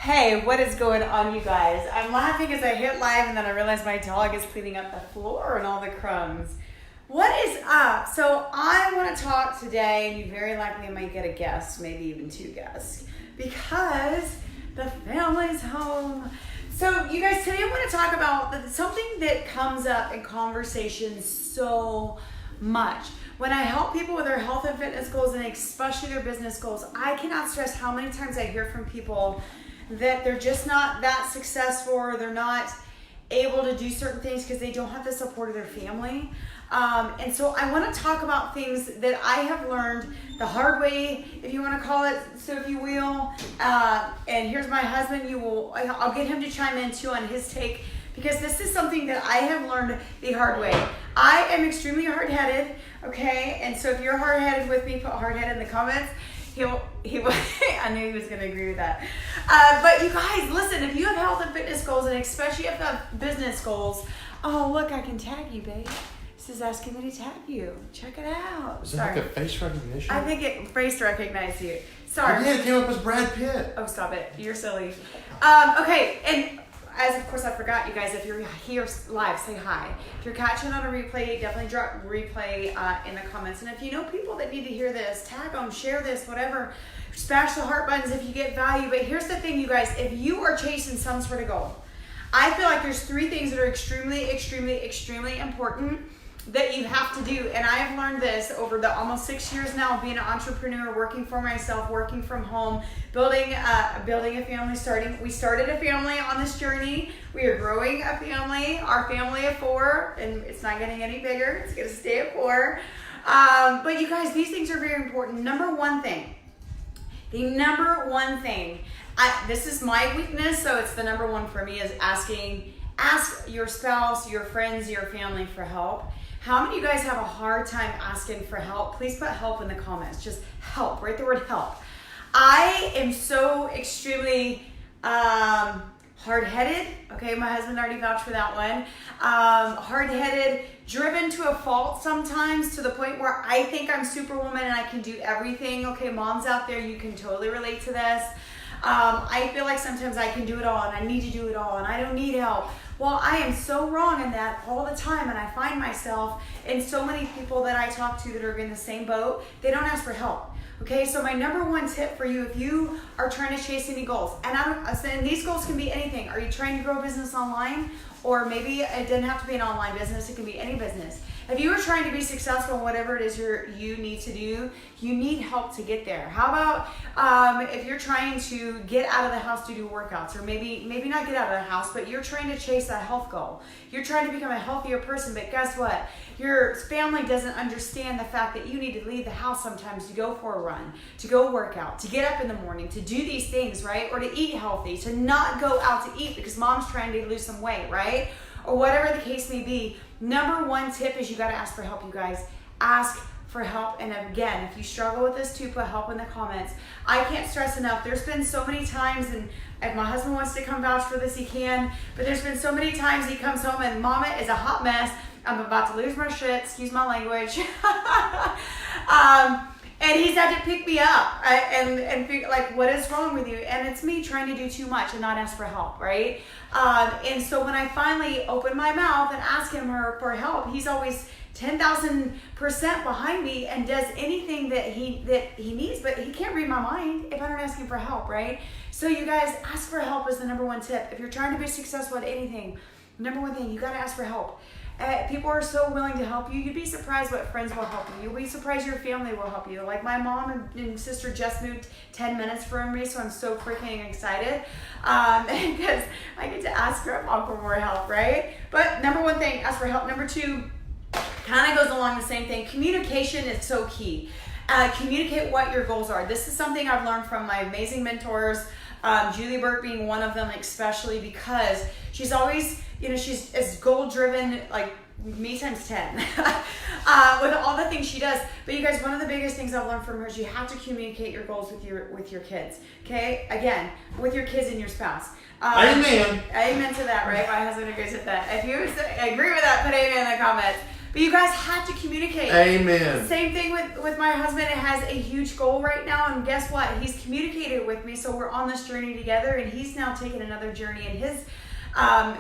Hey, what is going on, you guys? I'm laughing as I hit live and then I realize my dog is cleaning up the floor and all the crumbs. What is up? So I want to talk today, and you very likely might get a guest, maybe even two guests, because the family's home. So you guys, today I want to talk about something that comes up in conversations so much. When I help people with their health and fitness goals, and especially their business goals, I cannot stress how many times I hear from people that they're just not that successful, or they're not able to do certain things because they don't have the support of their family. And so I want to talk about things that I have learned the hard way, if you want to call it, so if you will. And here's my husband. I'll get him to chime in too on his take, because this is something that I have learned the hard way. I am extremely hard-headed, okay? And so if you're hard-headed with me, put hard-headed in the comments. He I knew he was going to agree with that. But you guys, listen, if you have health and fitness goals, and especially if you have business goals, oh, look, I can tag you, babe. This is asking me to tag you. Check it out. Is it like a face recognition? I think it face recognized you. Sorry. Yeah, it came up as Brad Pitt. Oh, stop it. You're silly. Okay, and as of course I forgot, you guys, if you're here live, say hi. If you're catching on a replay, definitely drop replay in the comments. And if you know people that need to hear this, tag them, share this, whatever. Smash the heart buttons if you get value. But here's the thing, you guys, if you are chasing some sort of goal, I feel like there's three things that are extremely, extremely, extremely important that you have to do. And I have learned this over the almost 6 years now of being an entrepreneur, working for myself, working from home, building a family. We started a family on this journey. We are growing a family, our family of 4, and it's not getting any bigger. It's going to stay at 4. But you guys, these things are very important. The number one thing, this is my weakness, so it's the number one for me, is ask your spouse, your friends, your family for help. How many of you guys have a hard time asking for help? Please put help in the comments. Just help. Write the word help. I am so extremely hard-headed. Okay, my husband already vouched for that one. Hard-headed, driven to a fault sometimes, to the point where I think I'm Superwoman and I can do everything. Okay, moms out there, you can totally relate to this. I feel like sometimes I can do it all and I need to do it all and I don't need help. Well, I am so wrong in that all the time, and I find myself in so many people that I talk to that are in the same boat. They don't ask for help. Okay, so my number one tip for you, if you are trying to chase any goals, and these goals can be anything. Are you trying to grow a business online? Or maybe it doesn't have to be an online business, it can be any business. If you are trying to be successful in whatever it is you need to do, you need help to get there. How about if you're trying to get out of the house to do workouts, or maybe not get out of the house, but you're trying to chase a health goal. You're trying to become a healthier person, but guess what? Your family doesn't understand the fact that you need to leave the house sometimes to go for a run, to go work out, to get up in the morning, to do these things, right? Or to eat healthy, to not go out to eat because mom's trying to lose some weight, right? Or whatever the case may be. Number one tip is you got to ask for help, you guys. Ask for help. And again, if you struggle with this too, put help in the comments. I can't stress enough. There's been so many times, and if my husband wants to come vouch for this, he can. But there's been so many times he comes home and mama is a hot mess. I'm about to lose my shit. Excuse my language. And he's had to pick me up and figure, like, what is wrong with you? And it's me trying to do too much and not ask for help, right? And so when I finally open my mouth and ask him for help, he's always 10,000% behind me and does anything that he needs, but he can't read my mind if I don't ask him for help, right? So you guys, ask for help is the number one tip. If you're trying to be successful at anything, number one thing, you got to ask for help. People are so willing to help you. You'd be surprised what friends will help you. You'll be surprised your family will help you. Like my mom and sister just moved 10 minutes from me, so I'm so freaking excited because I get to ask her mom for more help, right? But number one thing, ask for help. Number two, kind of goes along the same thing. Communication is so key. Communicate what your goals are. This is something I've learned from my amazing mentors, Julie Burke being one of them, especially because she's always, she's as goal-driven, like me times 10, with all the things she does. But you guys, one of the biggest things I've learned from her is you have to communicate your goals with your kids. Okay, again, with your kids and your spouse. Amen. Amen to that, right? My husband agrees with that. If you agree with that, put amen in the comments. But you guys have to communicate. Amen. Same thing with my husband. It has a huge goal right now, and guess what? He's communicated with me, so we're on this journey together, and he's now taking another journey in his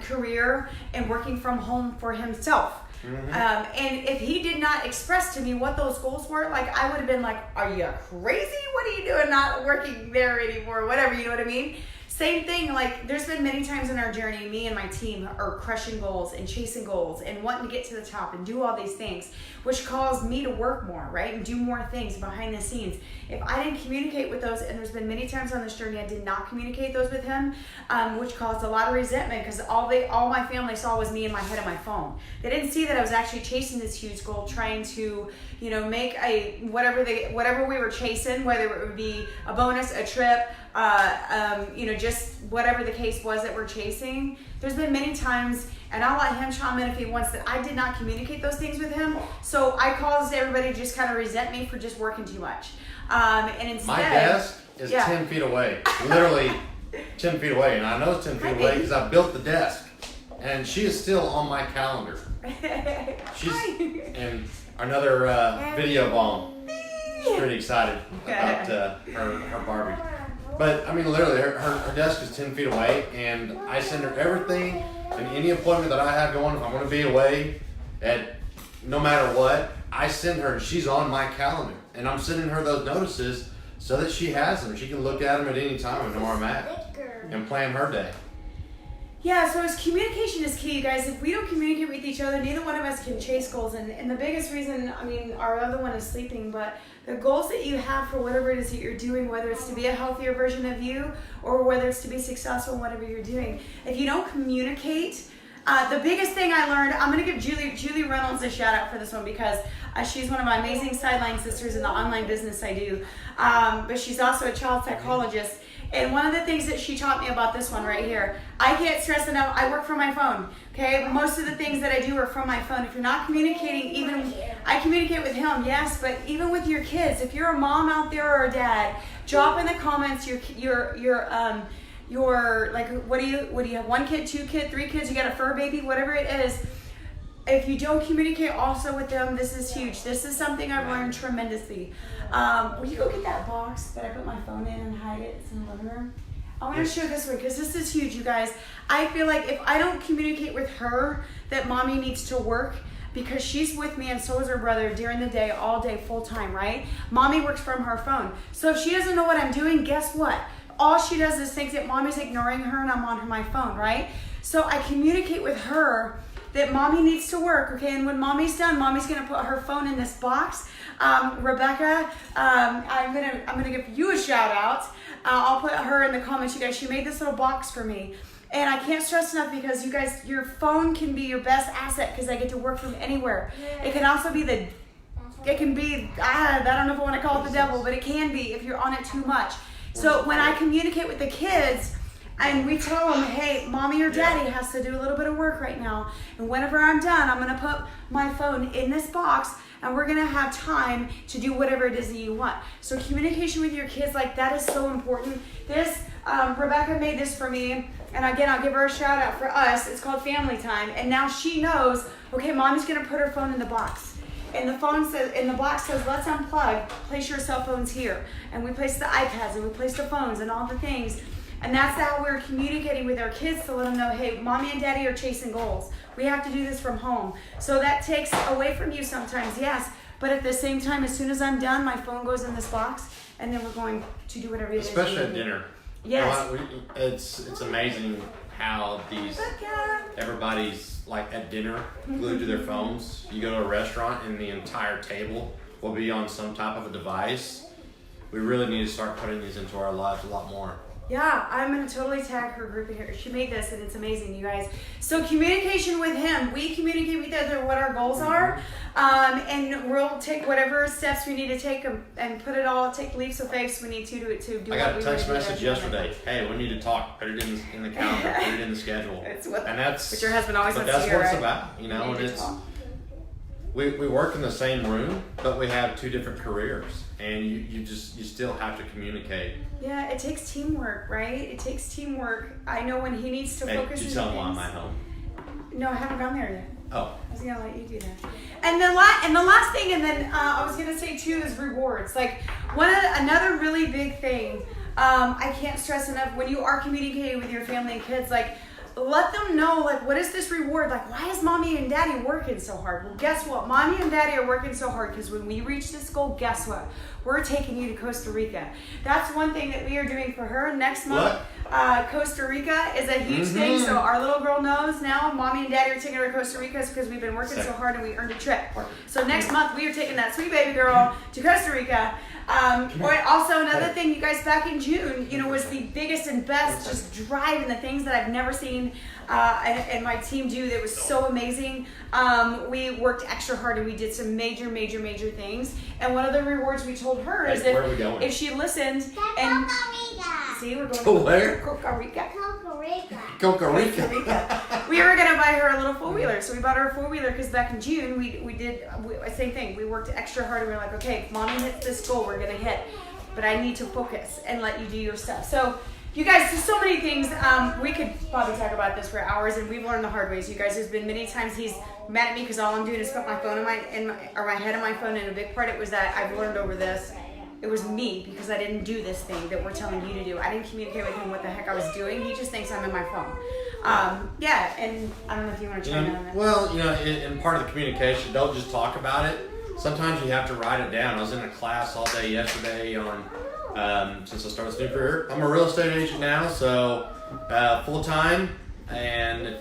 career and working from home for himself. Mm-hmm. And if he did not express to me what those goals were, like I would have been like, are you crazy? What are you doing not working there anymore? Whatever, you know what I mean? Same thing, like there's been many times in our journey, me and my team are crushing goals and chasing goals and wanting to get to the top and do all these things, which caused me to work more, right? And do more things behind the scenes. If I didn't communicate with those, and there's been many times on this journey I did not communicate those with him, which caused a lot of resentment because all my family saw was me in my head on my phone. They didn't see that I was actually chasing this huge goal, trying to, make whatever we were chasing, whether it would be a bonus, a trip, just whatever the case was that we're chasing. There's been many times, and I'll let him chime in if he wants, that I did not communicate those things with him. So I caused everybody to just kind of resent me for just working too much. And instead, my desk is 10 feet away, literally 10 feet away, and I know it's 10 feet away because I built the desk, and she is still on my calendar. She's in another video bomb. She's pretty excited about her Barbie. But I mean, literally, her desk is 10 feet away, and I send her everything and any appointment that I have going. If I'm going to be away, no matter what, I send her. She's on my calendar, and I'm sending her those notices so that she has them. She can look at them at any time and know where I'm at and plan her day. Yeah, so communication is key, you guys. If we don't communicate with each other, neither one of us can chase goals. And the biggest reason, our other one is sleeping, but the goals that you have for whatever it is that you're doing, whether it's to be a healthier version of you or whether it's to be successful in whatever you're doing, if you don't communicate, the biggest thing I learned, I'm going to give Julie Reynolds a shout out for this one because she's one of my amazing sideline sisters in the online business I do, but she's also a child psychologist. And one of the things that she taught me about this one right here, I can't stress enough, I work from my phone, okay? Most of the things that I do are from my phone. If you're not communicating, I communicate with him, yes, but even with your kids, if you're a mom out there or a dad, drop in the comments your like, what do you have, 1 kid, 2 kids, 3 kids, you got a fur baby, whatever it is. If you don't communicate also with them, this is huge. This is something I've learned tremendously. Will you go get that box that I put my phone in and hide it? It's in the living room. I want to show this one because this is huge, you guys. I feel like if I don't communicate with her that mommy needs to work, because she's with me and so is her brother during the day, all day, full time, right? Mommy works from her phone. So if she doesn't know what I'm doing, guess what? All she does is think that mommy's ignoring her and I'm on my phone, right? So I communicate with her that mommy needs to work, okay? And when mommy's done, mommy's gonna put her phone in this box. Rebecca, I'm gonna give you a shout out. I'll put her in the comments, you guys. She made this little box for me. And I can't stress enough because you guys, your phone can be your best asset because I get to work from anywhere. It can also be I don't know if I wanna call it the devil, but it can be if you're on it too much. So when I communicate with the kids, and we tell them, hey, mommy or daddy has to do a little bit of work right now. And whenever I'm done, I'm going to put my phone in this box and we're going to have time to do whatever it is that you want. So communication with your kids, like that is so important. This, Rebecca made this for me. And again, I'll give her a shout out for us. It's called Family Time. And now she knows, okay, mommy's going to put her phone in the box. And the phone says, and the box says, let's unplug, place your cell phones here. And we place the iPads and we place the phones and all the things. And that's how we're communicating with our kids to let them know, hey, mommy and daddy are chasing goals. We have to do this from home. So that takes away from you sometimes, yes. But at the same time, as soon as I'm done, my phone goes in this box, and then we're going to do whatever it is. Especially at dinner. Yes. It's amazing how everybody's like at dinner, glued to their phones. You go to a restaurant, and the entire table will be on some type of a device. We really need to start putting these into our lives a lot more. Yeah, I'm going to totally tag her group in here. She made this, and it's amazing, you guys. So communication with him. We communicate with each other what our goals are, and we'll take whatever steps we need to take and put it all, take leaps of faith we need to do what we need to do. I got a text message yesterday. Hey, we need to talk. Put it in the calendar. Put it in the schedule. But your husband always wants to hear, that's what it's right? about, and it's... We work in the same room, but we have 2 different careers, and you still have to communicate. Yeah, it takes teamwork, right? It takes teamwork. I know when he needs to focus. Did you tell him why I'm at home? No, I haven't gone there yet. Oh. I was gonna let you do that. And the last thing, and then I was gonna say too, is rewards. Like another really big thing. I can't stress enough when you are communicating with your family and kids, like let them know, like, what is this reward? Like, why is mommy and daddy working so hard? Well, guess what? Mommy and daddy are working so hard because when we reach this goal, guess what? We're taking you to Costa Rica. That's one thing that we are doing for her next month. Costa Rica is a huge thing. So our little girl knows now mommy and daddy are taking her to Costa Rica because we've been working so hard and we earned a trip. So next month we are taking that sweet baby girl to Costa Rica. Also another thing, you guys, back in June, was the biggest and best just drive and the things that I've never seen and my team do that was so amazing. We worked extra hard and we did some major things. And one of the rewards we told her is that if she listened and see, we're going to where? Costa Rica. Costa Rica. We were gonna buy her a little 4-wheeler, so we bought her a 4-wheeler because back in June we did same thing. We worked extra hard and we were like, okay, if mommy hits this goal, we're gonna hit, but I need to focus and let you do your stuff. So you guys, there's so many things. We could probably talk about this for hours, and we've learned the hard ways. You guys, there's been many times he's mad at me because all I'm doing is put my phone my head in my phone, and a big part it was that I've learned over this. It was me because I didn't do this thing that we're telling you to do. I didn't communicate with him what the heck I was doing. He just thinks I'm in my phone. And I don't know if you want to chime in on that. Well, in part of the communication, don't just talk about it. Sometimes you have to write it down. I was in a class all day yesterday on, since I started this new career. I'm a real estate agent now, so full time. And if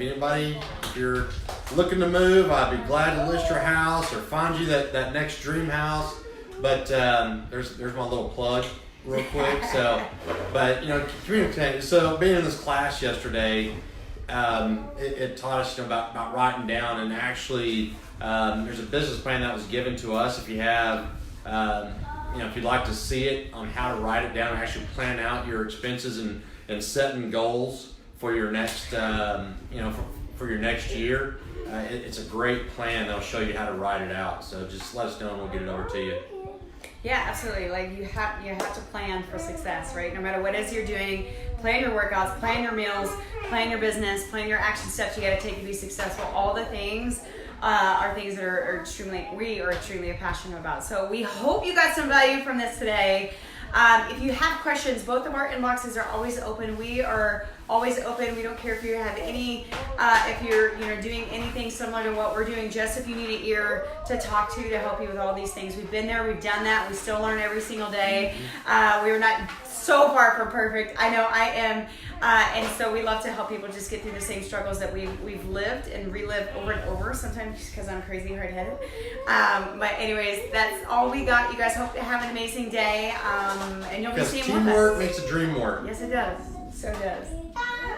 you're looking to move, I'd be glad to list your house or find you that next dream house. But there's my little plug real quick. So, but communicating. So being in this class yesterday, it taught us about writing down, and actually there's a business plan that was given to us. If you have, if you'd like to see it on how to write it down and actually plan out your expenses and setting goals for your next, for your next year, it's a great plan. They'll show you how to write it out. So just let us know and we'll get it over to you. Yeah, absolutely. Like you have to plan for success, right? No matter what it is you're doing, plan your workouts, plan your meals, plan your business, plan your action steps you got to take to be successful. All the things are things that we are extremely passionate about. So we hope you got some value from this today. If you have questions, both of our inboxes are always open. We are always open. We don't care if you have any, if you're doing anything similar to what we're doing, just if you need an ear to talk to help you with all these things. We've been there, we've done that. We still learn every single day. We are not so far from perfect. I know I am. And so we love to help people just get through the same struggles that we've lived and relived over and over, sometimes because I'm crazy hard-headed. But anyways, that's all we got. You guys hope to have an amazing day. And you'll be seeing with us. Teamwork makes the dream work. Yes, it does. So does.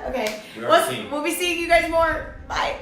Okay. We'll be seeing you guys more. Bye.